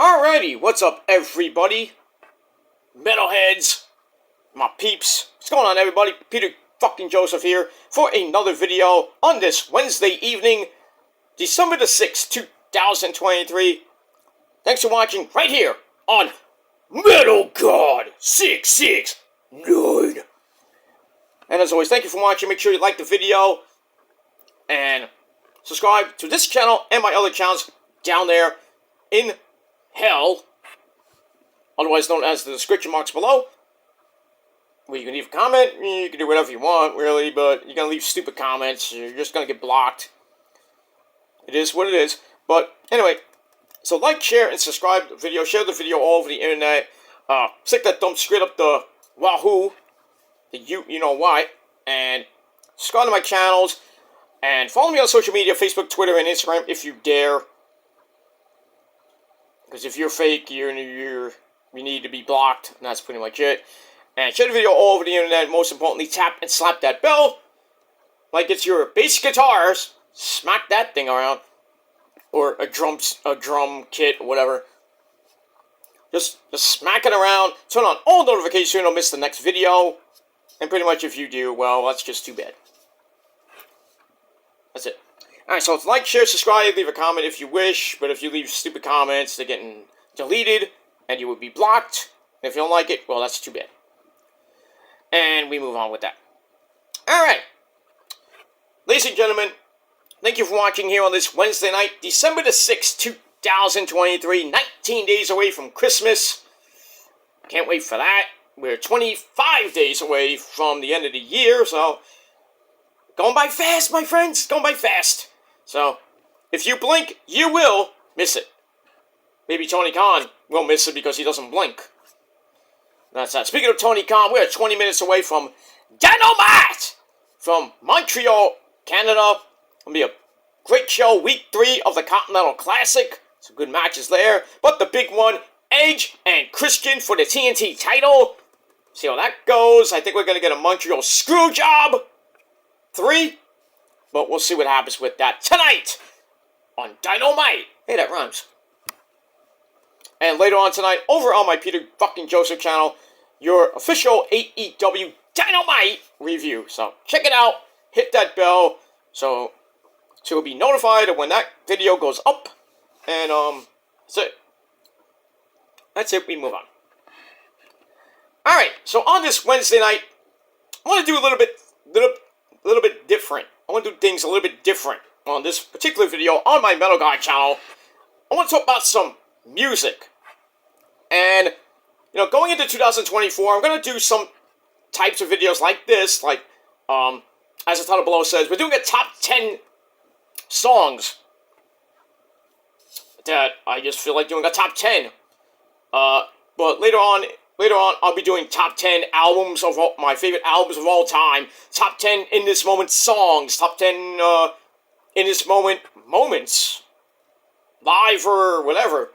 Alrighty, what's up everybody? Metalheads, my peeps. What's going on everybody? Peter fucking Joseph here for another video on this Wednesday evening, December the 6th, 2023. Thanks for watching right here on Metal God 669. And as always, thank you for watching. Make sure you like the video and subscribe to this channel and my other channels down there in hell, otherwise known as the description marks below, where you can leave a comment. You can do whatever you want, really, but you're going to leave stupid comments. You're just going to get blocked. It is what it is. But anyway, so like, share, and subscribe to the video. Share the video all over the internet. Stick that thumb straight up the wahoo, the you know why, and subscribe to my channels, and follow me on social media, Facebook, Twitter, and Instagram if you dare. Because if you're fake, you need to be blocked, and that's pretty much it. And share the video all over the internet. Most importantly, tap and slap that bell like it's your bass guitars. Smack that thing around, or a drum kit, or whatever. Just smack it around. Turn on all notifications so you don't miss the next video. And pretty much, if you do, well, that's just too bad. That's it. Alright, so it's like, share, subscribe, leave a comment if you wish, but if you leave stupid comments, they're getting deleted, and you will be blocked. And if you don't like it, well, that's too bad. And we move on with that. Alright. Ladies and gentlemen, thank you for watching here on this Wednesday night, December the 6th, 2023, 19 days away from Christmas. Can't wait for that. We're 25 days away from the end of the year, so going by fast, my friends, going by fast. So, if you blink, you will miss it. Maybe Tony Khan will miss it because he doesn't blink. That's that. Speaking of Tony Khan, we're 20 minutes away from Dynamite! From Montreal, Canada. It'll be a great show, week 3 of the Continental Classic. Some good matches there. But the big one, Edge and Christian for the TNT title. See how that goes. I think we're going to get a Montreal Screwjob 3. But we'll see what happens with that tonight on Dynamite. Hey, that rhymes. And later on tonight, over on my Peter fucking Joseph channel, your official AEW Dynamite review. So check it out. Hit that bell so you'll be notified of when that video goes up. And that's it. That's it. We move on. All right. So on this Wednesday night, I want to do a little bit different. I want to do things a little bit different on this particular video on my Metal Guy channel. I want to talk about some music. And, going into 2024, I'm going to do some types of videos like this. Like, as the title below says, we're doing a top 10 songs that I just feel like doing a top 10. But later on, I'll be doing top 10 albums of my favorite albums of all time. Top 10 in this moment songs. Top 10 in this moment moments. Live or whatever.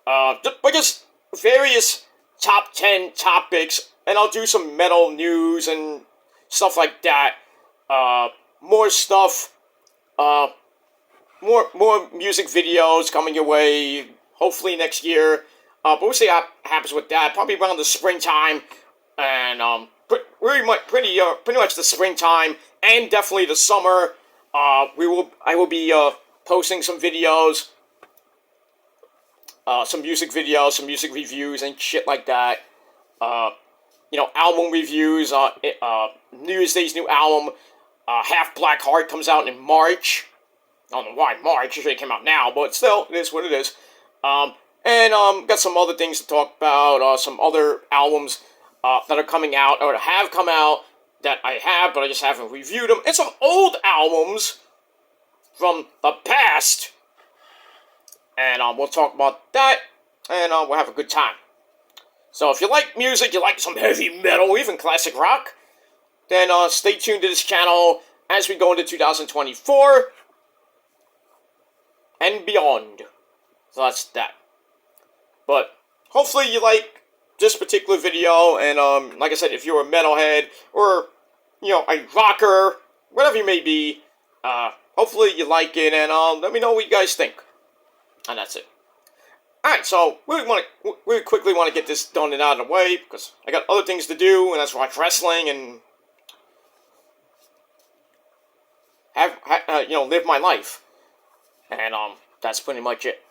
But just various top 10 topics. And I'll do some metal news and stuff like that. More stuff. More music videos coming your way. Hopefully next year. But we'll see what happens with that. Probably around the springtime, and pretty much the springtime, and definitely the summer. I will be posting some videos, some music videos, some music reviews, and shit like that. Album reviews. New Year's Day's new album, Half Black Heart, comes out in March. I don't know why March. Usually it came out now, but still, it is what it is. And got some other things to talk about, some other albums that are coming out, or have come out, that I have, but I just haven't reviewed them, and some old albums from the past, and we'll talk about that, and we'll have a good time. So if you like music, you like some heavy metal, even classic rock, then stay tuned to this channel as we go into 2024 and beyond. So that's that. But hopefully you like this particular video, and like I said, if you're a metalhead or a rocker, whatever you may be, hopefully you like it, and let me know what you guys think. And that's it. Alright, so we quickly want to get this done and out of the way, because I got other things to do, and that's watch wrestling and live my life. And that's pretty much it.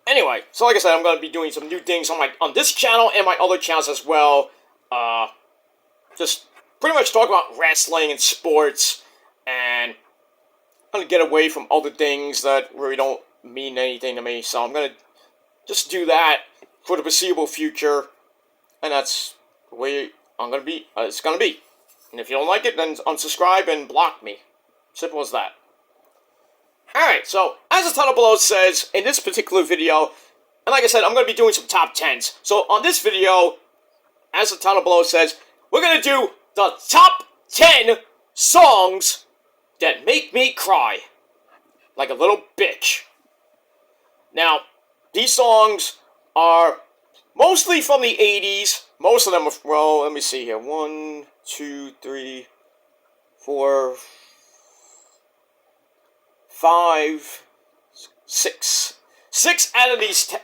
Anyway, so like I said, I'm going to be doing some new things on this channel and my other channels as well. Just pretty much talk about wrestling and sports, and I'm going to get away from other things that really don't mean anything to me. So I'm going to just do that for the foreseeable future, and that's the way I'm going to be. It's going to be. And if you don't like it, then unsubscribe and block me. Simple as that. Alright, so as the title below says, in this particular video, and like I said, I'm going to be doing some top 10s. So on this video, as the title below says, we're going to do the top 10 songs that make me cry like a little bitch. Now, these songs are mostly from the 80s. Most of them are, well, let me see here. 1, 2, 3, 4, 5, 6. 6 out of these 10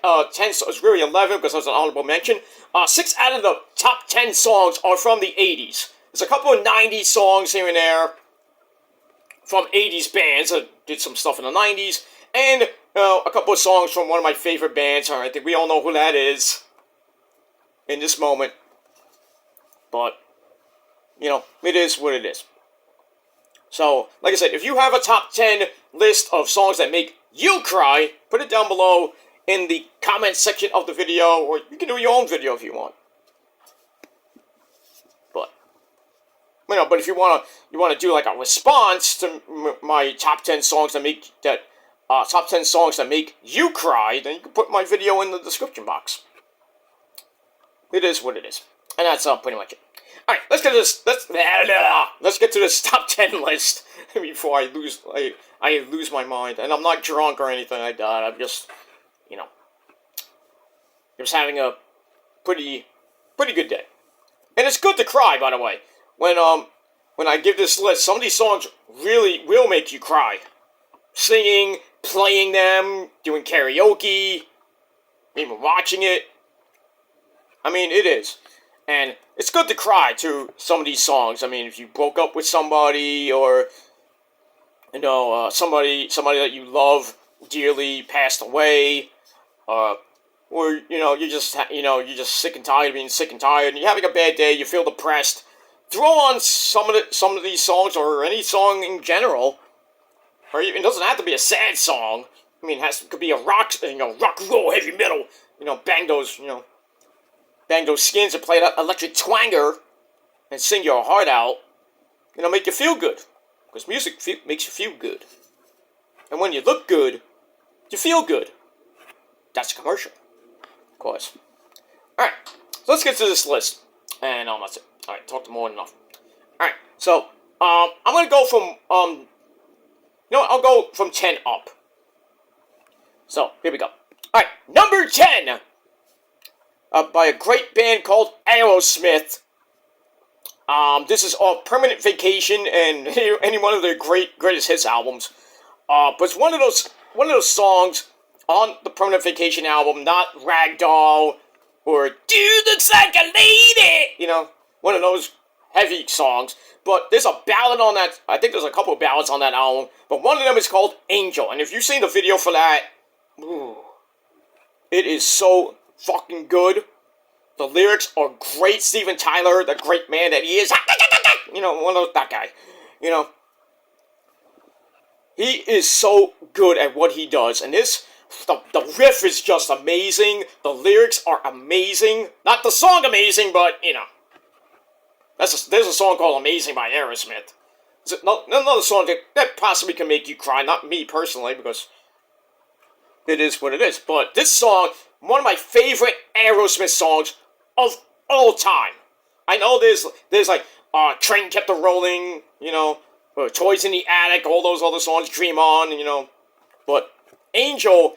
songs, it's really 11 because there's an honorable mention. 6 out of the top 10 songs are from the 80s. There's a couple of 90s songs here and there from 80s bands that did some stuff in the 90s. And a couple of songs from one of my favorite bands. I think we all know who that is in this moment. But, it is what it is. So, like I said, if you have a top 10 list of songs that make you cry, put it down below in the comment section of the video, or you can do your own video if you want. But if you want to do like a response to my top 10 songs that make top 10 songs that make you cry, then you can put my video in the description box. It is what it is, and that's pretty much it. All right, let's get to this. Let's get to this top 10 list before I lose my mind. And I'm not drunk or anything like that. I'm just, just having a pretty good day. And it's good to cry, by the way. When I give this list, some of these songs really will make you cry. Singing, playing them, doing karaoke, even watching it. I mean, it is. And it's good to cry to some of these songs. I mean, if you broke up with somebody, or somebody that you love dearly passed away, or you're just sick and tired of being sick and tired, and you're having a bad day, you feel depressed. Throw on some of these songs, or any song in general, or even, it doesn't have to be a sad song. I mean, it could be a rock and roll, heavy metal. Bang those skins and play that electric twanger and sing your heart out. Make you feel good. Because music makes you feel good. And when you look good, you feel good. That's a commercial, of course. Alright, so let's get to this list. And that's it. Alright, talked more than enough. Alright, so I'm going to go from, I'll go from 10 up. So, here we go. Alright, number 10! By a great band called Aerosmith. This is off Permanent Vacation and any one of their greatest hits albums. But it's one of those songs on the Permanent Vacation album, not Ragdoll or Dude Looks Like a Lady. One of those heavy songs. But there's a ballad on that. I think there's a couple of ballads on that album. But one of them is called Angel. And if you've seen the video for that, it is so fucking good. The lyrics are great. Steven Tyler, the great man that he is, that guy. He is so good at what he does. And the riff is just amazing. The lyrics are amazing. Not the song amazing, but, there's a song called Amazing by Aerosmith. It's another song that possibly can make you cry. Not me personally, because it is what it is. But this song, one of my favorite Aerosmith songs of all time. I know there's like Train Kept a Rolling, Toys in the Attic, all those other songs, Dream On, but Angel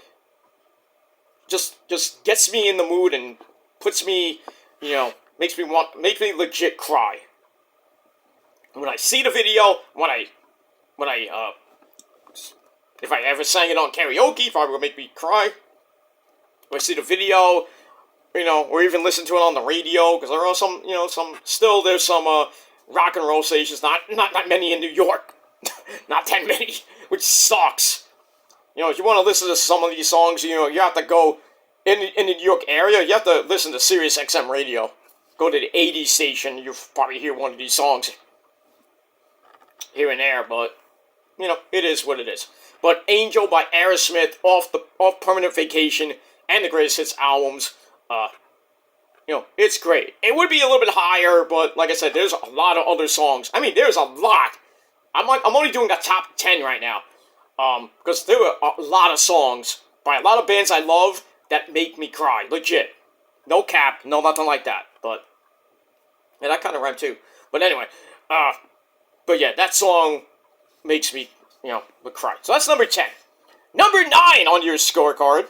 just gets me in the mood and puts me, makes me legit cry. When I see the video, if I ever sang it on karaoke, probably would make me cry. or see the video, or even listen to it on the radio, because there are there's some rock and roll stations, not many in New York, not that many, which sucks. If you want to listen to some of these songs, you have to go in the New York area, you have to listen to Sirius XM radio. Go to the 80s station, you'll probably hear one of these songs here and there, but, it is what it is. But Angel by Aerosmith, off Permanent Vacation, and the Greatest Hits albums, it's great. It would be a little bit higher, but like I said, there's a lot of other songs. I mean, there's a lot. I'm only doing a top 10 right now, because there were a lot of songs by a lot of bands I love that make me cry, legit. No cap, no nothing like that, but, and that kind of rhymed too. But anyway, but yeah, that song makes me, cry. So that's number 10. Number 9 on your scorecard.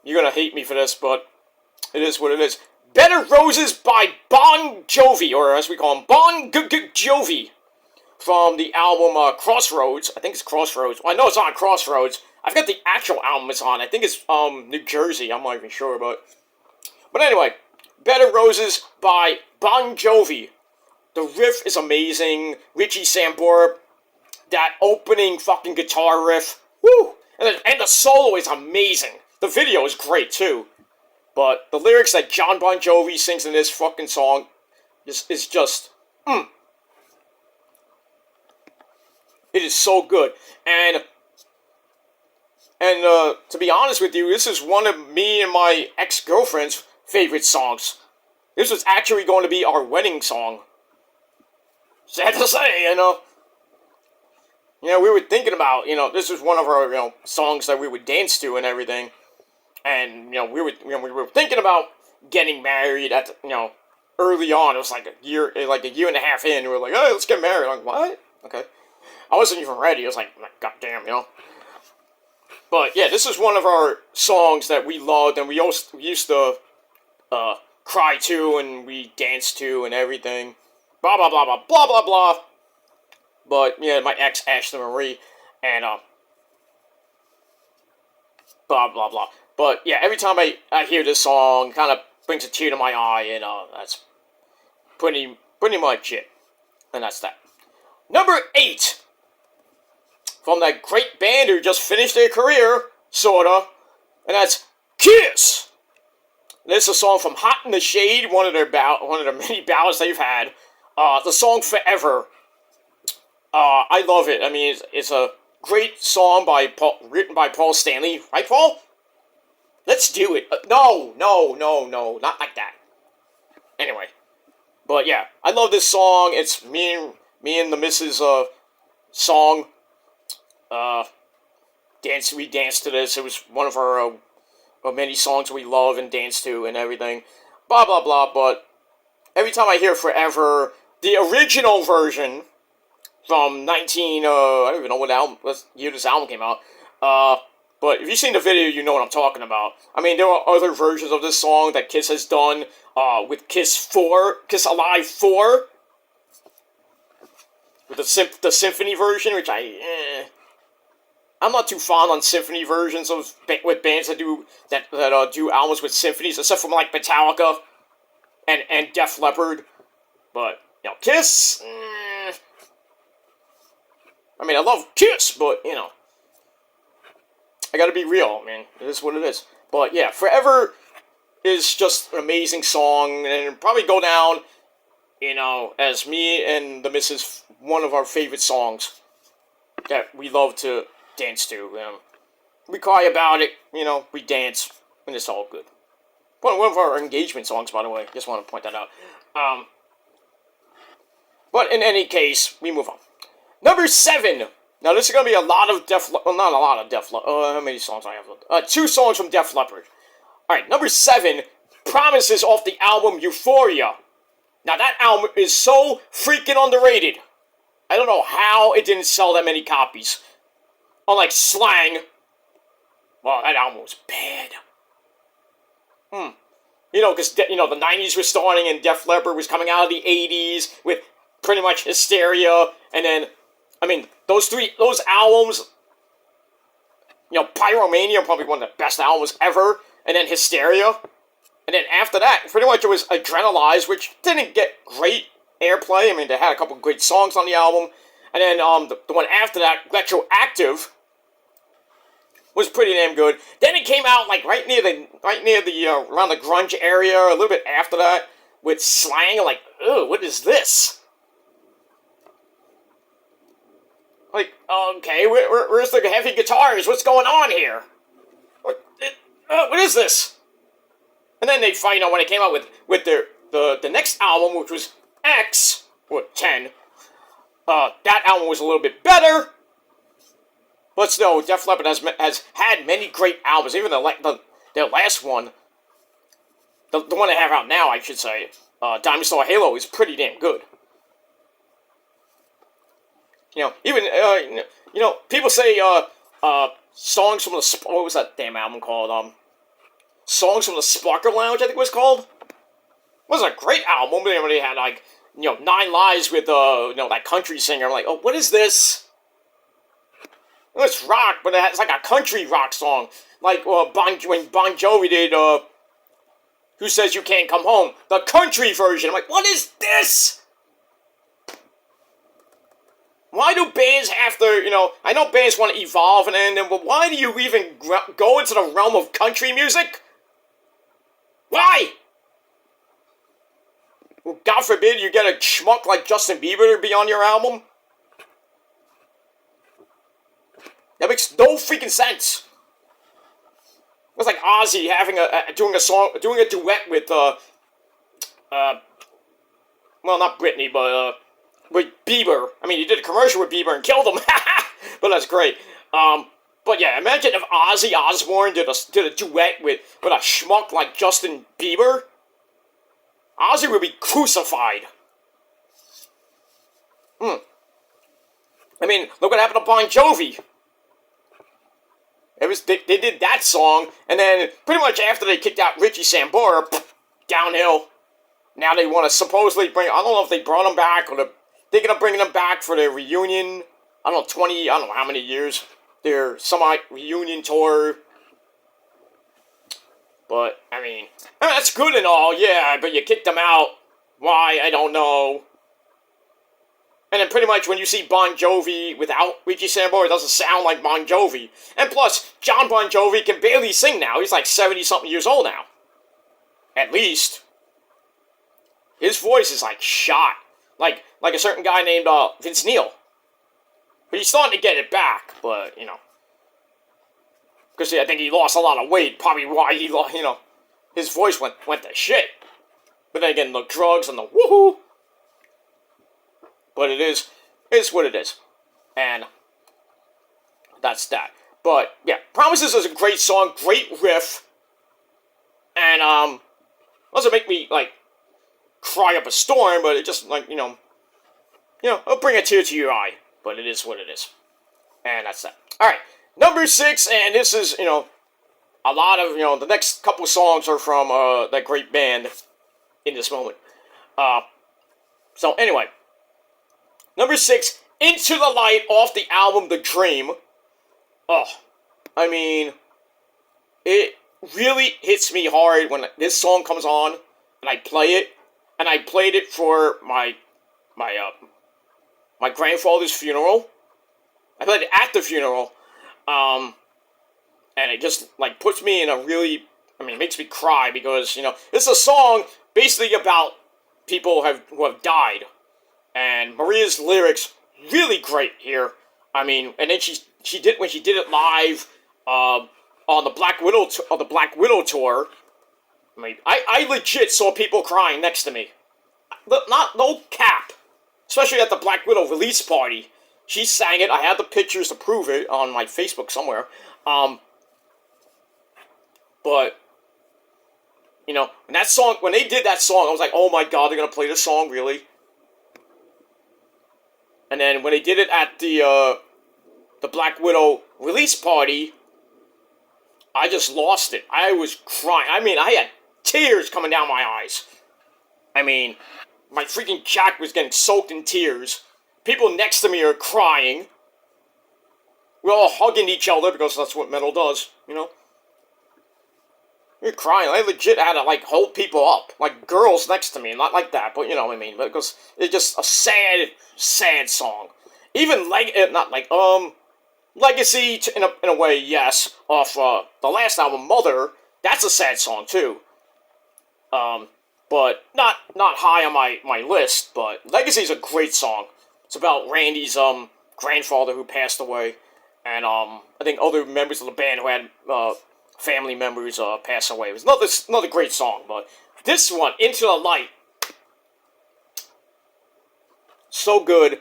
You're gonna hate me for this, but it is what it is. Bed of Roses by Bon Jovi, or as we call him, Bon Jovi, from the album Crossroads. I think it's Crossroads. Well, I know it's on Crossroads. I've got the actual album it's on. I think it's New Jersey. I'm not even sure, but anyway, Bed of Roses by Bon Jovi. The riff is amazing. Richie Sambora, that opening fucking guitar riff, woo! And the solo is amazing. The video is great too. But the lyrics that John Bon Jovi sings in this fucking song is just, It is so good. And to be honest with you, this is one of me and my ex-girlfriend's favorite songs. This was actually going to be our wedding song. Sad to say, we were thinking about, this was one of our, songs that we would dance to and everything. And, we were thinking about getting married at, early on. It was like a year and a half in. We were like, hey, let's get married. I'm like, what? Okay. I wasn't even ready. I was like, goddamn, But, yeah, this is one of our songs that we loved, and we used to cry to, and we danced to, and everything. Blah, blah, blah, blah, blah, blah, blah. But, yeah, my ex, Ashley Marie, and, blah, blah, blah. But, yeah, every time I hear this song, it kind of brings a tear to my eye, and, that's pretty much it. And that's that. Number 8. From that great band who just finished their career, sorta, and that's Kiss. This is a song from Hot in the Shade, one of their many ballads they've had. The song Forever. I love it. I mean, it's a great song written by Paul Stanley, right, Paul? Let's do it. No, not like that. Anyway, but yeah, I love this song. It's me and the missus song. We danced to this. It was one of our many songs we love and dance to and everything. Blah, blah, blah. But every time I hear Forever, the original version from I don't even know what year this album came out. But if you've seen the video, you know what I'm talking about. I mean, there are other versions of this song that Kiss has done with Kiss Alive 4. With the symphony version, which I'm not too fond on symphony versions with bands that do albums with symphonies, except for like Metallica and Def Leppard. But Kiss. I mean, I love Kiss, but I gotta be real, man. It is what it is. But yeah, Forever is just an amazing song, and it'll probably go down, as me and the missus, one of our favorite songs that we love to dance to. We cry about it, we dance, and it's all good. One of our engagement songs, by the way. Just want to point that out. But in any case, we move on. Number 7. Now, this is going to be a lot of not a lot of Def Leppard. How many songs I have? 2 songs from Def Leppard. Alright, number 7, Promises off the album Euphoria. Now, that album is so freaking underrated. I don't know how it didn't sell that many copies. Unlike Slang. Well, that album was bad. Because, the 90s was starting and Def Leppard was coming out of the 80s with pretty much Hysteria. And then, those albums, Pyromania, probably one of the best albums ever, and then Hysteria. And then after that, pretty much it was Adrenalize, which didn't get great airplay. I mean, they had a couple great songs on the album. And then the one after that, Retroactive, was pretty damn good. Then it came out like right near the around the grunge area, a little bit after that, with Slang. Like, oh, what is this? Like, okay, where's the heavy guitars? What's going on here? What is this? And then they find out when it came out with the next album, which was X, or 10. That album was a little bit better. But still, Def Leppard has had many great albums. Even their last one, the one they have out now, I should say, Diamond Star Halo, is pretty damn good. Even people say songs from the what was that damn album called? Songs from the Sparkle Lounge, I think it was called. It wasn't a great album, but they had like 9 Lives with that country singer. I'm like, oh, what is this? It's rock, but it's like a country rock song. Like when Bon Jovi did Who Says You Can't Come Home? The country version. I'm like, what is this? Why do bands have to, I know bands want to evolve and then, but why do you even go into the realm of country music? Why? Well, God forbid you get a schmuck like Justin Bieber to be on your album? That makes no freaking sense. It's like Ozzy doing a duet with well, not Britney, but with Bieber. I mean, he did a commercial with Bieber and killed him. But that's great. But yeah, imagine if Ozzy Osbourne did a duet with a schmuck like Justin Bieber. Ozzy would be crucified. I mean, look what happened to Bon Jovi. They did that song, and then pretty much after they kicked out Richie Sambora, downhill. Now they want to supposedly I don't know if they brought him back, or they're thinking of bringing him back for their reunion. I don't know how many years. Their reunion tour. But, I mean, that's good and all, yeah, but you kicked them out. Why? I don't know. And then pretty much when you see Bon Jovi without Richie Sambora, it doesn't sound like Bon Jovi. And plus, John Bon Jovi can barely sing now. He's like 70-something years old now. At least. His voice is like shot. Like a certain guy named Vince Neil. But he's starting to get it back, but, because I think he lost a lot of weight, probably why he lost, his voice went to shit. But then again, the drugs and the woohoo. But it's what it is. And that's that. But, yeah, Promises is a great song, great riff. And, doesn't make me, cry up a storm, but it just, it'll bring a tear to your eye. But it is what it is. And that's that. Alright, number 6, and this is, a lot of, the next couple songs are from, that great band in this moment. So, anyway. Number 6, Into the Light, off the album The Dream. Oh, I mean, it really hits me hard when this song comes on, and I play it, and I played it for my grandfather's funeral. I played it at the funeral, and it just, puts me in a really, it makes me cry, because, it's a song basically about people who have died, and Maria's lyrics, really great here. And then she did, when she did it live, on the Black Widow tour, I legit saw people crying next to me. No cap. Especially at the Black Widow release party. She sang it. I had the pictures to prove it on my Facebook somewhere. But, when they did that song, I was like, oh my god, they're gonna play this song, really? And then when they did it at the Black Widow release party, I just lost it. I was crying. I had tears coming down my eyes. My freaking jacket was getting soaked in tears. People next to me are crying. we're all hugging each other because that's what metal does, you know? You're crying. I legit had to, like, hold people up. Like, girls next to me. Not like that, but you know what I mean. Because it's just a sad, sad song. Even, Legacy, in a way, yes. Off, the last album, Mother, that's a sad song, too. But not high on my list, but Legacy's a great song. It's about Randy's, grandfather who passed away. And, I think other members of the band who had, family members pass away. It was another great song, but this one, Into the Light, so good,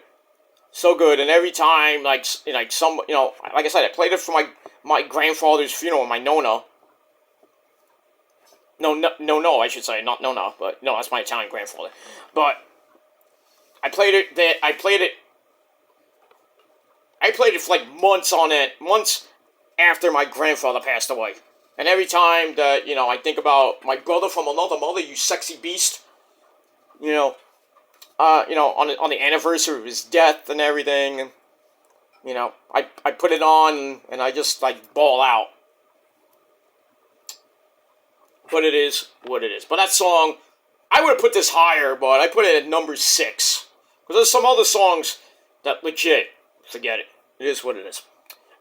and every time, like some, like I said, I played it for my grandfather's funeral, my Nona. No, I should say, not Nona, but no, that's my Italian grandfather. But I played it for like months on end, months after my grandfather passed away. And every time that, I think about my brother from another mother, you sexy beast, on the anniversary of his death and everything, I put it on and I just, like, bawl out. But it is what it is. But that song, I would have put this higher, but I put it at number 6. Because there's some other songs that legit, forget it. It is what it is.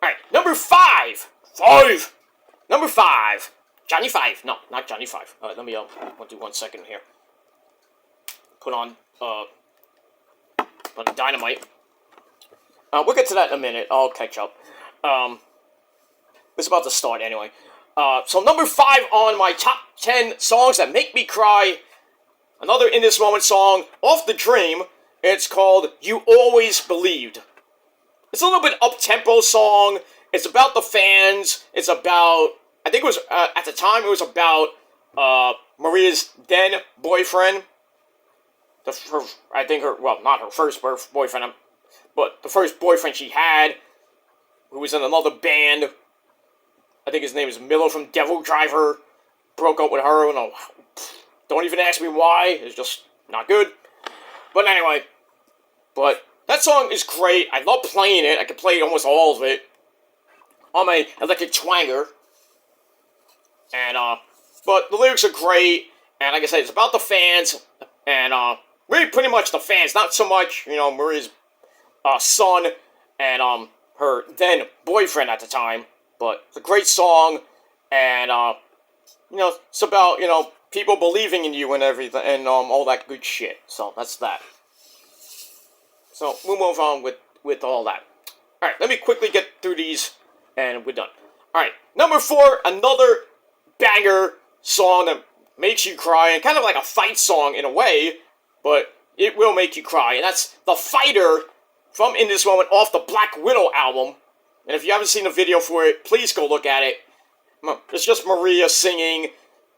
Alright, number 5. Number 5. Johnny 5. No, not Johnny 5. Alright, let me, I'll do 1 second here. Put on Dynamite. We'll get to that in a minute. I'll catch up. It's about to start anyway. So number 5 on my top 10 songs that make me cry. Another In This Moment song, Off the Dream. It's called You Always Believed. It's a little bit up-tempo song. It's about the fans. It's about, I think it was, at the time, it was about Maria's then boyfriend. Not her first boyfriend, but the first boyfriend she had, who was in another band. I think his name is Miller from Devil Driver. Broke up with her. No, don't even ask me why. It's just not good. But anyway, that song is great. I love playing it. I can play almost all of it on my electric twanger. And, but the lyrics are great. And like I said, it's about the fans. And, really pretty much the fans. Not so much, Maria's son and, her then boyfriend at the time. But it's a great song. And, it's about, people believing in you and everything. And, all that good shit. So, that's that. So, we'll move on with all that. Alright, let me quickly get through these, and we're done. Alright, number 4, another banger song that makes you cry, and kind of like a fight song in a way, but it will make you cry, and that's The Fighter from In This Moment off the Black Widow album. And if you haven't seen the video for it, please go look at it. It's just Maria singing,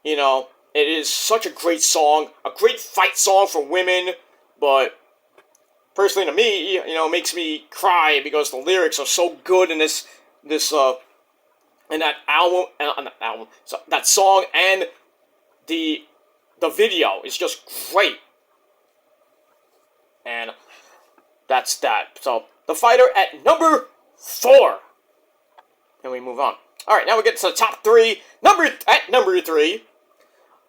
it is such a great song, a great fight song for women, but personally, to me, it makes me cry because the lyrics are so good in in that album, so that song, and the video is just great. And that's that. So, The Fighter at number 4. And we move on. Alright, now we get to the top 3. At number 3,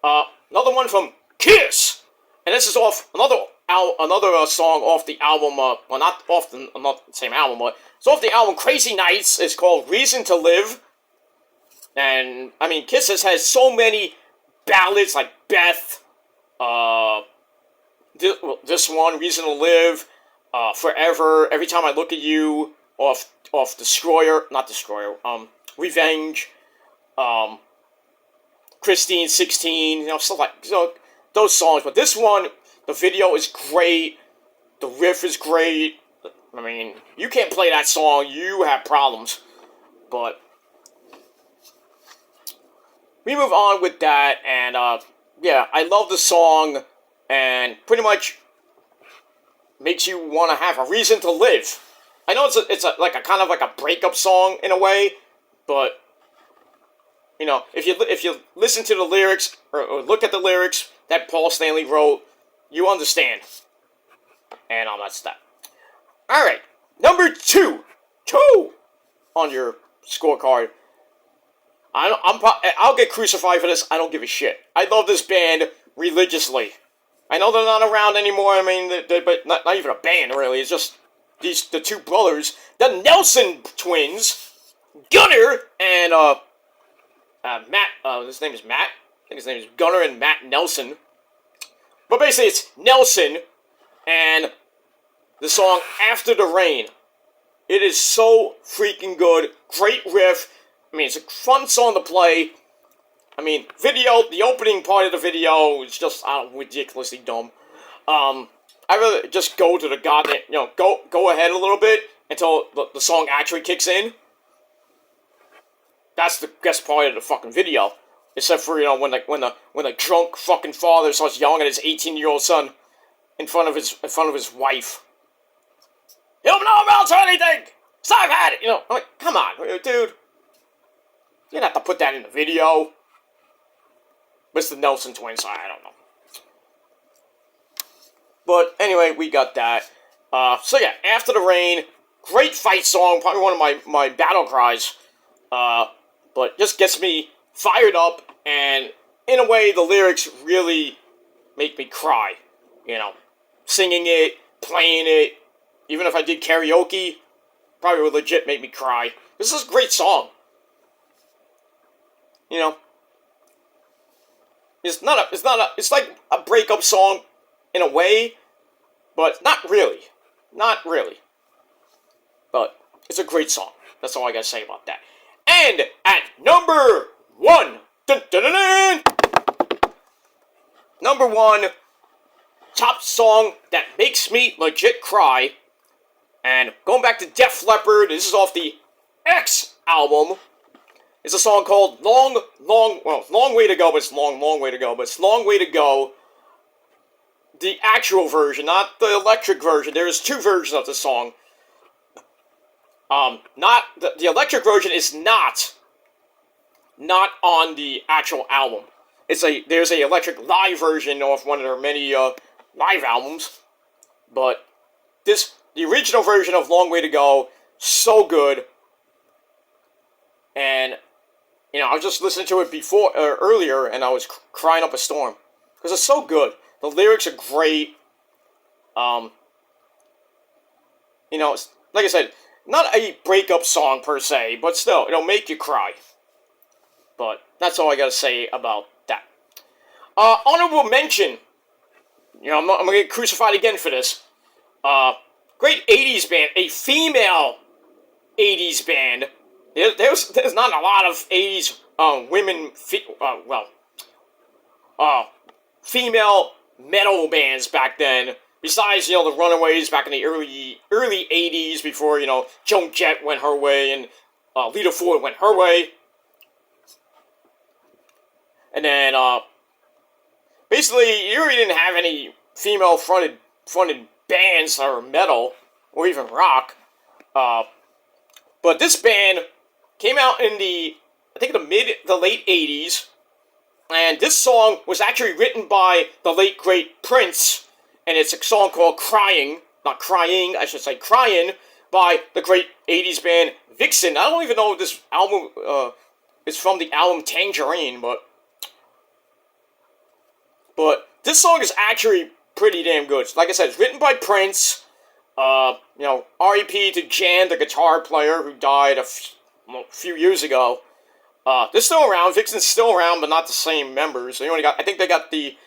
another one from Kiss. And this is off another song off the album, not the same album, but it's off the album Crazy Nights. It's called Reason to Live. And, Kiss has so many ballads like Beth, this one, Reason to Live, Forever, Every Time I Look at You, off Revenge, Christine 16, stuff like, those songs. But this one, the video is great, the riff is great. You can't play that song, you have problems. But we move on with that, and I love the song, and pretty much makes you want to have a reason to live. I know it's a kind of like a breakup song in a way, but if you listen to the lyrics or look at the lyrics that Paul Stanley wrote, you understand. And that's that. Alright, number 2. on your scorecard. I'll get crucified for this. I don't give a shit. I love this band religiously. I know they're not around anymore. I mean, but not even a band really. It's just the two brothers, the Nelson twins, Gunnar and Matt. His name is Matt. I think his name is Gunnar and Matt Nelson. But basically, it's Nelson and the song "After the Rain." It is so freaking good. Great riff. I mean, it's a fun song to play. I mean, the opening part of the video is just, ridiculously dumb. I'd rather just go to the goddamn, go ahead a little bit until the song actually kicks in. That's the best part of the fucking video. Except for, when the drunk fucking father starts yelling at his 18-year-old son in front of his wife. You don't know about anything! Stop at it! I'm like, come on, dude. You don't have to put that in the video. Mr. Nelson twins, I don't know. But anyway, we got that. So yeah, After the Rain, great fight song, probably one of my battle cries. But just gets me fired up, and in a way, the lyrics really make me cry. Singing it, playing it, even if I did karaoke, probably would legit make me cry. This is a great song. It's like a breakup song in a way, but not really. Not really. But it's a great song. That's all I gotta say about that. And at number 1, dun, dun, dun, dun, number 1, top song that makes me legit cry, and going back to Def Leppard, this is off the X album. It's a song called Long Way to Go, but it's Long Way to Go, but it's Long Way to Go. The actual version, not the electric version. There's 2 versions of the song. Not the electric version is not on the actual album. There's a electric live version of one of their many live albums, but the original version of Long Way to Go, so good. And I was just listening to it earlier, and I was crying up a storm because it's so good. The lyrics are great. Like I said, not a breakup song per se, but still, it'll make you cry. But that's all I gotta say about that. Honorable mention. I'm gonna get crucified again for this. Great 80s band, a female 80s band. There's not a lot of 80s women, female metal bands back then. Besides, the Runaways back in the early 80s before, Joan Jett went her way and Lita Ford went her way. And then, basically, you really didn't have any female-fronted bands that were metal or even rock. But this band came out in the late 80s, and this song was actually written by the late great Prince, and it's a song called Crying, not Crying, I should say Crying, by the great 80s band Vixen. I don't even know if this album is from the album Tangerine, but this song is actually pretty damn good. Like I said, it's written by Prince. R.E.P. to Jan, the guitar player, who died a few years ago. They're still around. Vixen's still around, but not the same members. They still got the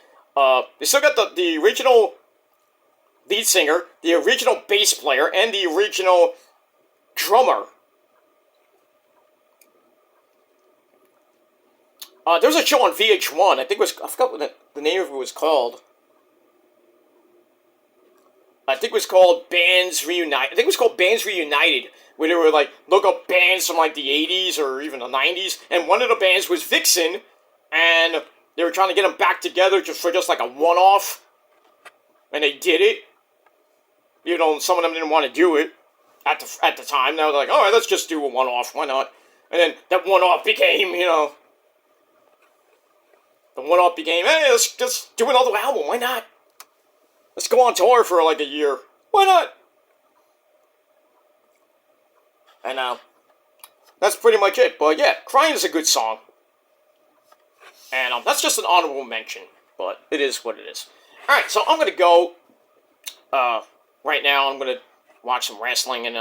original lead singer, the original bass player, and the original drummer. There was a show on VH1. I forgot what the name of it was called. I think it was called Bands Reunited. Where they were look up bands from the 80s or even the 90s. And one of the bands was Vixen. And they were trying to get them back together for just a one-off. And they did it. Some of them didn't want to do it at the time. Now they're alright, let's just do a one-off. Why not? And then that one-off became, hey, let's just do another album. Why not? Let's go on tour for a year. Why not? And that's pretty much it. But yeah, Crying is a good song. And that's just an honorable mention. But it is what it is. Alright, so I'm going to go. Right now, I'm going to watch some wrestling and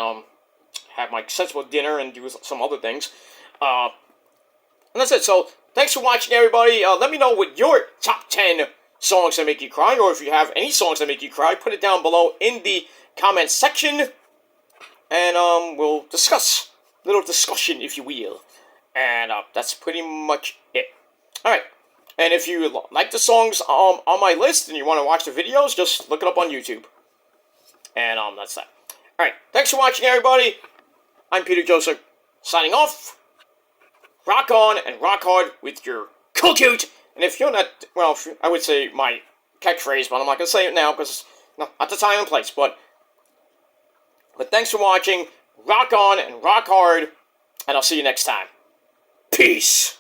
have my sensible dinner and do some other things. And that's it. So, thanks for watching, everybody. Let me know what your top 10 songs that make you cry, or if you have any songs that make you cry, put it down below in the comment section. And we'll discuss. Little discussion, if you will. And that's pretty much it. Alright. And if you like the songs on my list and you want to watch the videos, just look it up on YouTube. And that's that. Alright, thanks for watching, everybody. I'm Peter Joseph, signing off. Rock on and rock hard with your cool cute. And if you're not, well, I would say my catchphrase, but I'm not going to say it now because not the time and place. But thanks for watching. Rock on and rock hard. And I'll see you next time. Peace.